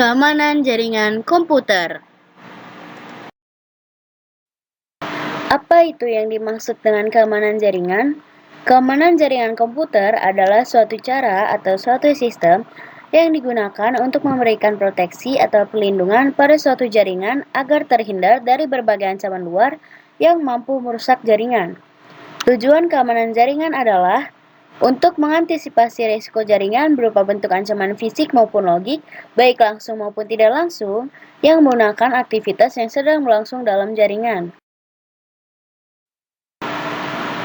Keamanan jaringan komputer. Apa itu yang dimaksud dengan keamanan jaringan? Keamanan jaringan komputer adalah suatu cara atau suatu sistem yang digunakan untuk memberikan proteksi atau perlindungan pada suatu jaringan agar terhindar dari berbagai ancaman luar yang mampu merusak jaringan. Tujuan keamanan jaringan adalah untuk mengantisipasi risiko jaringan berupa bentuk ancaman fisik maupun logik, baik langsung maupun tidak langsung, yang menggunakan aktivitas yang sedang berlangsung dalam jaringan.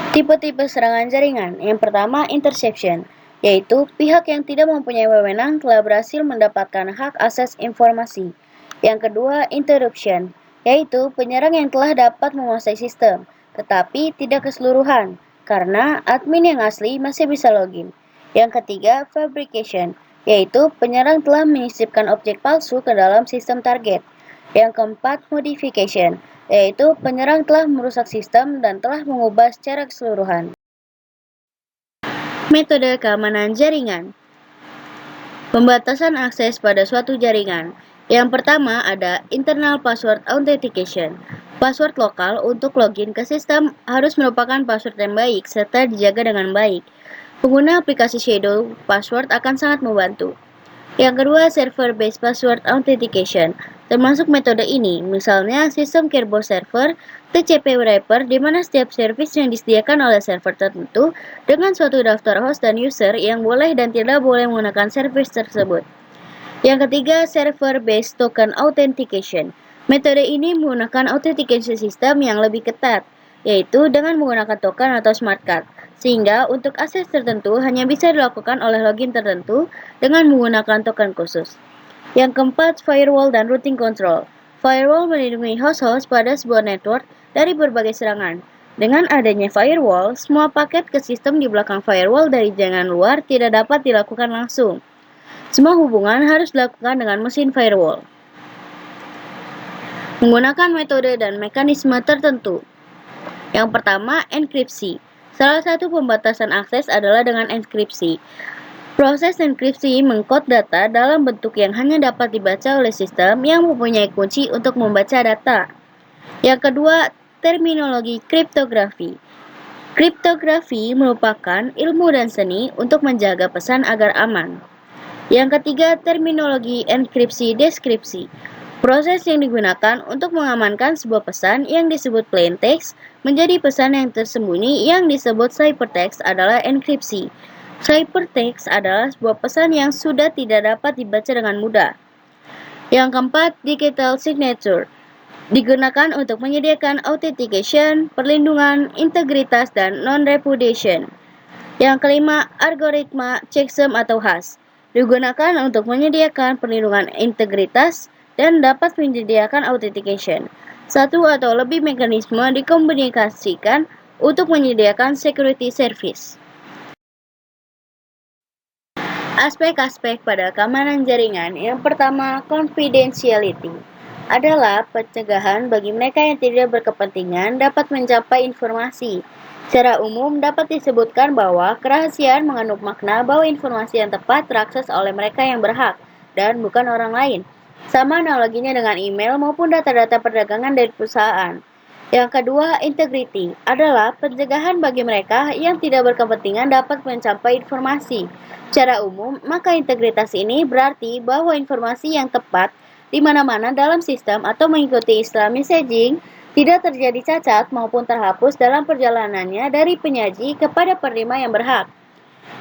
Tipe-tipe serangan jaringan. Yang pertama, interception, yaitu pihak yang tidak mempunyai wewenang telah berhasil mendapatkan hak akses informasi. Yang kedua, interruption, yaitu penyerang yang telah dapat menguasai sistem, tetapi tidak keseluruhan, karena admin yang asli masih bisa login. Yang ketiga, fabrication, yaitu penyerang telah menyisipkan objek palsu ke dalam sistem target. Yang keempat, modification, yaitu penyerang telah merusak sistem dan telah mengubah secara keseluruhan. Metode keamanan jaringan. Pembatasan akses pada suatu jaringan. Yang pertama ada internal password authentication. Password lokal untuk login ke sistem harus merupakan password yang baik serta dijaga dengan baik. Pengguna aplikasi shadow password akan sangat membantu. Yang kedua, server-based password authentication. Termasuk metode ini, misalnya sistem Kerberos server, TCP wrapper, di mana setiap service yang disediakan oleh server tertentu dengan suatu daftar host dan user yang boleh dan tidak boleh menggunakan service tersebut. Yang ketiga, server-based token authentication. Metode ini menggunakan authentication system yang lebih ketat, yaitu dengan menggunakan token atau smart card, sehingga untuk akses tertentu hanya bisa dilakukan oleh login tertentu dengan menggunakan token khusus. Yang keempat, firewall dan routing control. Firewall melindungi host-host pada sebuah network dari berbagai serangan. Dengan adanya firewall, semua paket ke sistem di belakang firewall dari jaringan luar tidak dapat dilakukan langsung. Semua hubungan harus dilakukan dengan mesin firewall. Menggunakan metode dan mekanisme tertentu. Yang pertama, enkripsi. Salah satu pembatasan akses adalah dengan enkripsi. Proses enkripsi mengkode data dalam bentuk yang hanya dapat dibaca oleh sistem yang mempunyai kunci untuk membaca data. Yang kedua, terminologi kriptografi. Kriptografi merupakan ilmu dan seni untuk menjaga pesan agar aman. Yang ketiga, terminologi enkripsi deskripsi. Proses yang digunakan untuk mengamankan sebuah pesan yang disebut plain text menjadi pesan yang tersembunyi yang disebut ciphertext adalah enkripsi. Ciphertext adalah sebuah pesan yang sudah tidak dapat dibaca dengan mudah. Yang keempat, digital signature. Digunakan untuk menyediakan authentication, perlindungan, integritas, dan non-repudiation. Yang kelima, algoritma checksum atau hash. Digunakan untuk menyediakan perlindungan integritas dan dapat menyediakan authentication. Satu atau lebih mekanisme dikomunikasikan untuk menyediakan security service. Aspek-aspek pada keamanan jaringan. Yang pertama, confidentiality adalah pencegahan bagi mereka yang tidak berkepentingan dapat mencapai informasi. Secara umum dapat disebutkan bahwa kerahasiaan mengandung makna bahwa informasi yang tepat terakses oleh mereka yang berhak dan bukan orang lain. Sama analoginya dengan email maupun data-data perdagangan dari perusahaan. Yang kedua, integrity adalah pencegahan bagi mereka yang tidak berkepentingan dapat mencapai informasi. Secara umum, maka integritas ini berarti bahwa informasi yang tepat di mana-mana dalam sistem atau mengikuti istilah messaging tidak terjadi cacat maupun terhapus dalam perjalanannya dari penyaji kepada penerima yang berhak.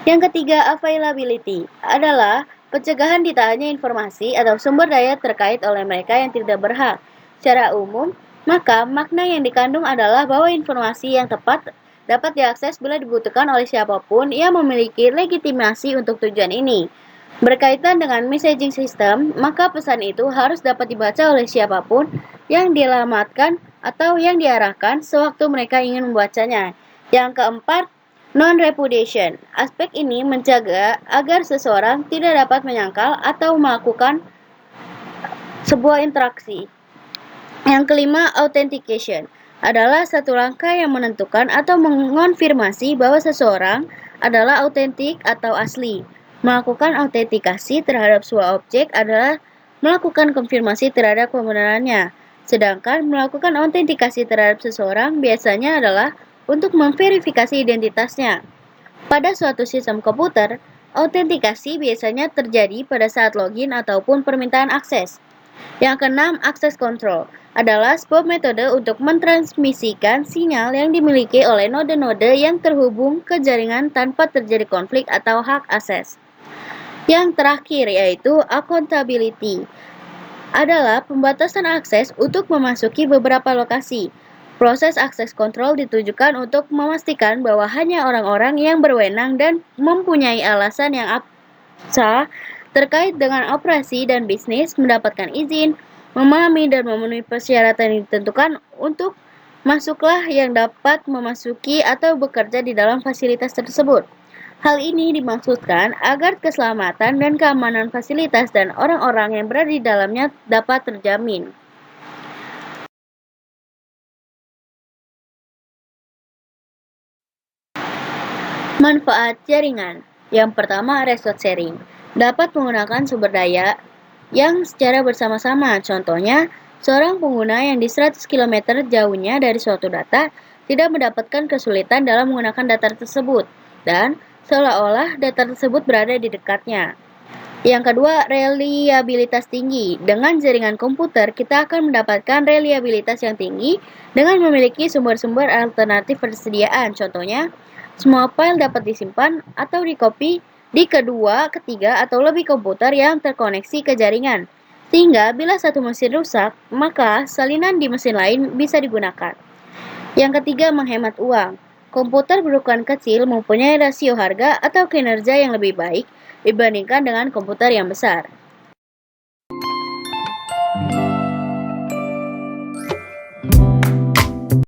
Yang ketiga, availability adalah pencegahan ditahannya informasi atau sumber daya terkait oleh mereka yang tidak berhak. Secara umum, maka makna yang dikandung adalah bahwa informasi yang tepat dapat diakses bila dibutuhkan oleh siapapun yang memiliki legitimasi untuk tujuan ini. Berkaitan dengan messaging system, maka pesan itu harus dapat dibaca oleh siapapun yang dialamatkan atau yang diarahkan sewaktu mereka ingin membacanya. Yang keempat, non-repudiation. Aspek ini menjaga agar seseorang tidak dapat menyangkal atau melakukan sebuah interaksi. Yang kelima, authentication adalah satu langkah yang menentukan atau mengonfirmasi bahwa seseorang adalah autentik atau asli. Melakukan autentikasi terhadap sebuah objek adalah melakukan konfirmasi terhadap kebenarannya. Sedangkan melakukan autentikasi terhadap seseorang biasanya adalah untuk memverifikasi identitasnya. Pada suatu sistem komputer, autentikasi biasanya terjadi pada saat login ataupun permintaan akses. Yang keenam, akses kontrol adalah sebuah metode untuk mentransmisikan sinyal yang dimiliki oleh node-node yang terhubung ke jaringan tanpa terjadi konflik atau hak akses. Yang terakhir yaitu accountability adalah pembatasan akses untuk memasuki beberapa lokasi. Proses akses kontrol ditujukan untuk memastikan bahwa hanya orang-orang yang berwenang dan mempunyai alasan yang sah terkait dengan operasi dan bisnis mendapatkan izin, memahami dan memenuhi persyaratan yang ditentukan untuk masuklah yang dapat memasuki atau bekerja di dalam fasilitas tersebut. Hal ini dimaksudkan agar keselamatan dan keamanan fasilitas dan orang-orang yang berada di dalamnya dapat terjamin. Manfaat jaringan. Yang pertama, resource sharing. Dapat menggunakan sumber daya yang secara bersama-sama. Contohnya, seorang pengguna yang di 100 km jauhnya dari suatu data tidak mendapatkan kesulitan dalam menggunakan data tersebut, dan seolah-olah data tersebut berada di dekatnya. Yang kedua, reliabilitas tinggi. Dengan jaringan komputer, kita akan mendapatkan reliabilitas yang tinggi dengan memiliki sumber-sumber alternatif persediaan. Contohnya, semua file dapat disimpan atau dikopi di kedua, ketiga, atau lebih komputer yang terkoneksi ke jaringan. Sehingga bila satu mesin rusak, maka salinan di mesin lain bisa digunakan. Yang ketiga, menghemat uang. Komputer berukuran kecil mempunyai rasio harga atau kinerja yang lebih baik dibandingkan dengan komputer yang besar.